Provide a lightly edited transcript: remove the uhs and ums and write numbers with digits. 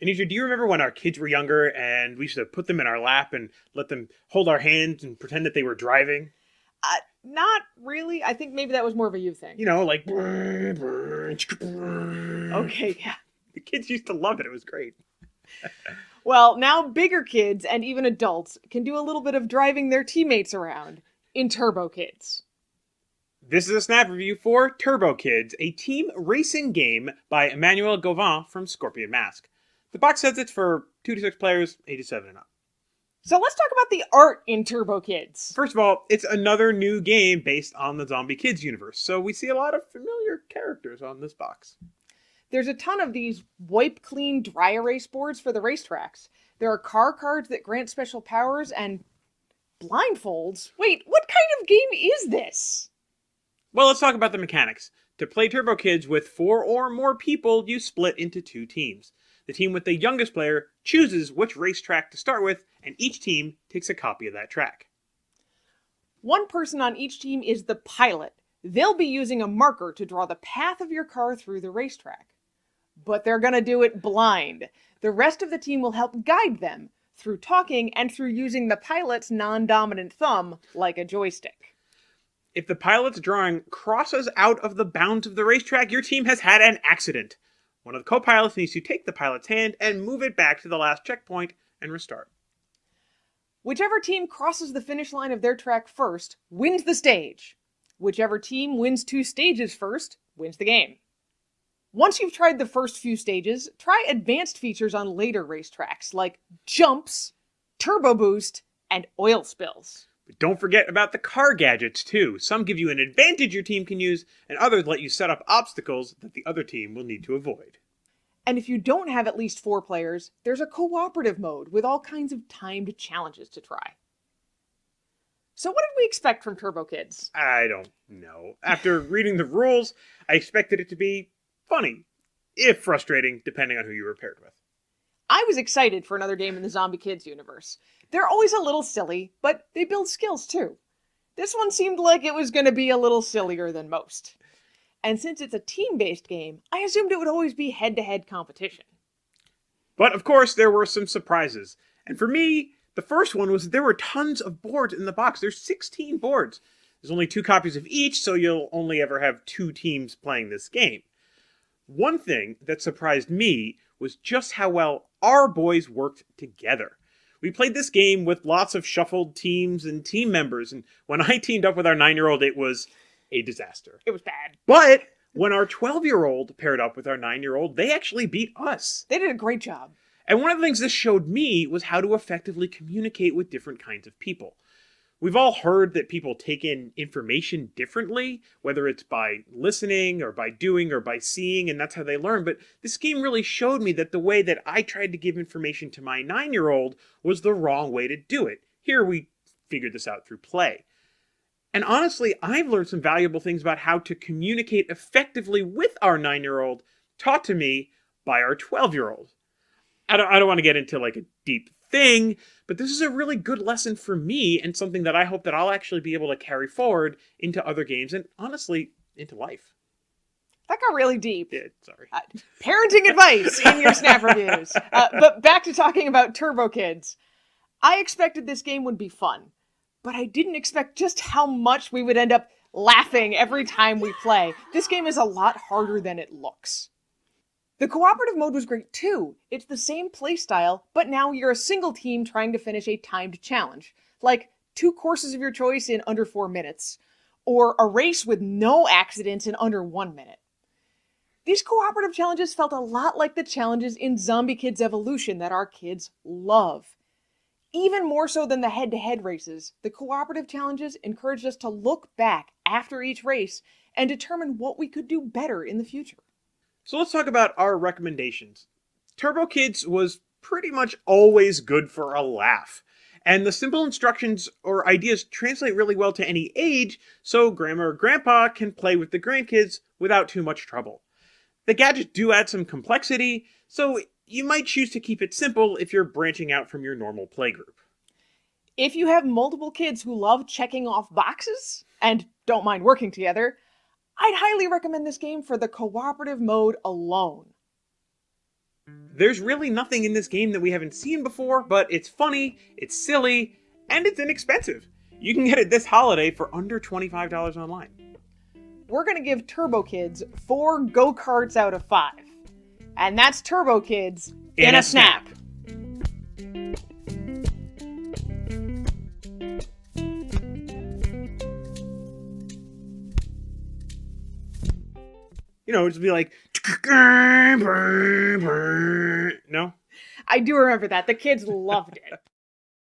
Anisha, do you remember when our kids were younger and we used to put them in our lap and let them hold our hands and pretend that they were driving? Not really. I think maybe that was more of a you thing. You know, like... Okay, yeah. The kids used to love it. It was great. Well, now bigger kids and even adults can do a little bit of driving their teammates around in Turbo Kidz. This is a snap review for Turbo Kidz, a team racing game by Emmanuel Gauvin from Scorpion Masque. The box says it's for 2 to 6 players, ages 7 and up. So let's talk about the art in Turbo Kidz. First of all, it's another new game based on the Zombie Kidz universe, so we see a lot of familiar characters on this box. There's a ton of these wipe-clean dry erase boards for the racetracks. There are car cards that grant special powers and blindfolds. Wait, what kind of game is this? Well, let's talk about the mechanics. To play Turbo Kidz with 4 or more people, you split into 2 teams. The team with the youngest player chooses which racetrack to start with, and each team takes a copy of that track. One person on each team is the pilot. They'll be using a marker to draw the path of your car through the racetrack. But they're gonna do it blind. The rest of the team will help guide them through talking and through using the pilot's non-dominant thumb like a joystick. If the pilot's drawing crosses out of the bounds of the racetrack, your team has had an accident. One of the co-pilots needs to take the pilot's hand and move it back to the last checkpoint and restart. Whichever team crosses the finish line of their track first wins the stage. Whichever team wins 2 stages first wins the game. Once you've tried the first few stages, try advanced features on later racetracks like jumps, turbo boost, and oil spills. But don't forget about the car gadgets too. Some give you an advantage your team can use, and others let you set up obstacles that the other team will need to avoid. And if you don't have at least 4 players, there's a cooperative mode with all kinds of timed challenges to try. So what did we expect from Turbo Kidz? I don't know. After reading the rules, I expected it to be funny, if frustrating, depending on who you were paired with. I was excited for another game in the Zombie Kidz universe. They're always a little silly, but they build skills too. This one seemed like it was going to be a little sillier than most. And since it's a team-based game, I assumed it would always be head-to-head competition. But of course, there were some surprises. And for me, the first one was there were tons of boards in the box. There's 16 boards. There's only 2 copies of each, so you'll only ever have 2 teams playing this game. One thing that surprised me was just how well our boys worked together. We played this game with lots of shuffled teams and team members, and when I teamed up with our 9-year-old, it was a disaster. It was bad. But when our 12-year-old paired up with our 9-year-old, they actually beat us. They did a great job. And one of the things this showed me was how to effectively communicate with different kinds of people. We've all heard that people take in information differently, whether it's by listening or by doing or by seeing, and that's how they learn. But this game really showed me that the way that I tried to give information to my 9-year-old was the wrong way to do it. Here we figured this out through play. And honestly, I've learned some valuable things about how to communicate effectively with our 9-year-old, taught to me by our 12-year-old. I don't want to get into like a deep thing, but this is a really good lesson for me and something that I hope that I'll actually be able to carry forward into other games and honestly into life. That got really deep. Yeah, sorry. Parenting advice in your snap reviews. But back to talking about Turbo Kidz. I expected this game would be fun, but I didn't expect just how much we would end up laughing every time we play. This game is a lot harder than it looks. The cooperative mode was great too. It's the same playstyle, but now you're a single team trying to finish a timed challenge, like 2 courses of your choice in under 4 minutes, or a race with no accidents in under 1 minute. These cooperative challenges felt a lot like the challenges in Zombie Kidz Evolution that our kids love. Even more so than the head-to-head races, the cooperative challenges encouraged us to look back after each race and determine what we could do better in the future. So let's talk about our recommendations. Turbo Kidz was pretty much always good for a laugh. And the simple instructions or ideas translate really well to any age, so grandma or grandpa can play with the grandkids without too much trouble. The gadgets do add some complexity, so you might choose to keep it simple if you're branching out from your normal playgroup. If you have multiple kids who love checking off boxes and don't mind working together, I'd highly recommend this game for the cooperative mode alone. There's really nothing in this game that we haven't seen before, but it's funny, it's silly, and it's inexpensive. You can get it this holiday for under $25 online. We're going to give Turbo Kidz 4 go-karts out of 5. And that's Turbo Kidz in a snap. You know, just be like, no? I do remember that. The kids loved it.